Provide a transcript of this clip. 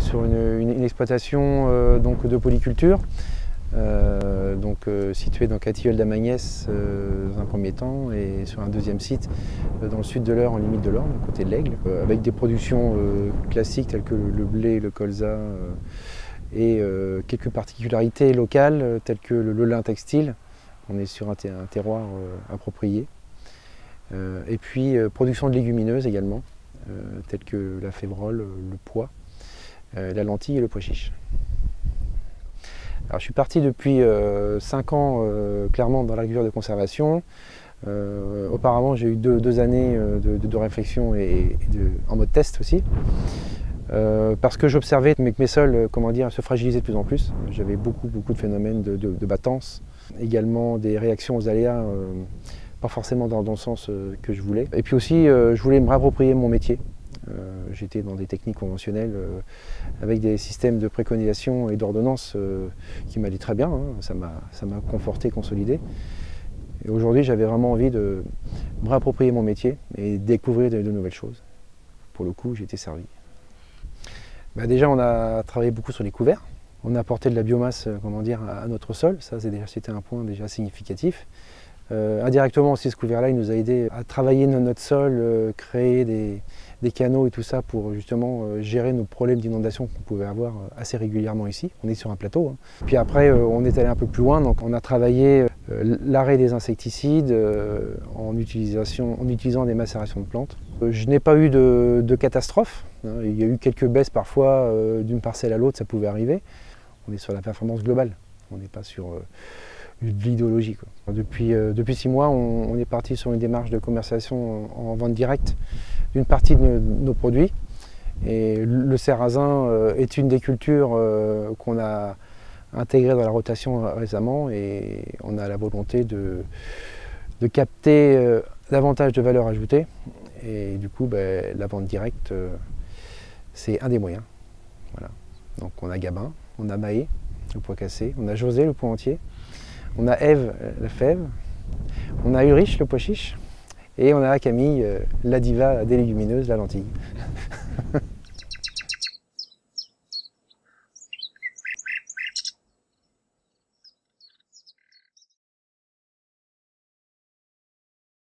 est sur une exploitation donc de polyculture, située dans Catilleul d'Amagnès dans un premier temps et sur un deuxième site dans le sud de l'Eure, en limite de l'Orne, à côté de l'Aigle, avec des productions classiques telles que le blé, le colza et quelques particularités locales telles que le lin textile. On est sur un terroir approprié. Et puis production de légumineuses également, telles que la févrole, le pois, la lentille et le pois chiche. Alors, je suis parti depuis 5 ans clairement dans l'agriculture de conservation. Auparavant, j'ai eu deux années de réflexion en mode test aussi. Parce que j'observais que mes sols se fragilisaient de plus en plus. J'avais beaucoup de phénomènes de battance, également des réactions aux aléas, pas forcément dans le sens que je voulais. Et puis aussi, je voulais me réapproprier mon métier. J'étais dans des techniques conventionnelles avec des systèmes de préconisation et d'ordonnance qui m'allaient très bien, hein. Ça m'a conforté, consolidé. Et aujourd'hui, j'avais vraiment envie de me réapproprier mon métier et découvrir de nouvelles choses. Pour le coup, j'ai été servi. Déjà, on a travaillé beaucoup sur les couverts. On a apporté de la biomasse à notre sol. Ça, c'était un point déjà significatif. Indirectement aussi, ce couvert-là, il nous a aidé à travailler notre sol, créer des canaux et tout ça pour justement gérer nos problèmes d'inondation qu'on pouvait avoir assez régulièrement ici. On est sur un plateau, hein. Puis après, on est allé un peu plus loin, donc on a travaillé l'arrêt des insecticides en utilisant des macérations de plantes. Je n'ai pas eu de catastrophe, hein. Il y a eu quelques baisses parfois d'une parcelle à l'autre, ça pouvait arriver. On est sur la performance globale, on n'est pas sur de l'idéologie. Depuis 6 mois, on est parti sur une démarche de commercialisation en vente directe d'une partie de nos produits. Et le sarrasin est une des cultures qu'on a intégrées dans la rotation récemment, et on a la volonté de capter davantage de valeur ajoutée. Et du coup, la vente directe, c'est un des moyens. Voilà. Donc on a Gabin, on a Mahé, le pois cassé, on a José, le pois entier, on a Ève, la fève, on a Ulrich, le pois chiche, et on a Camille, la diva des légumineuses, la lentille.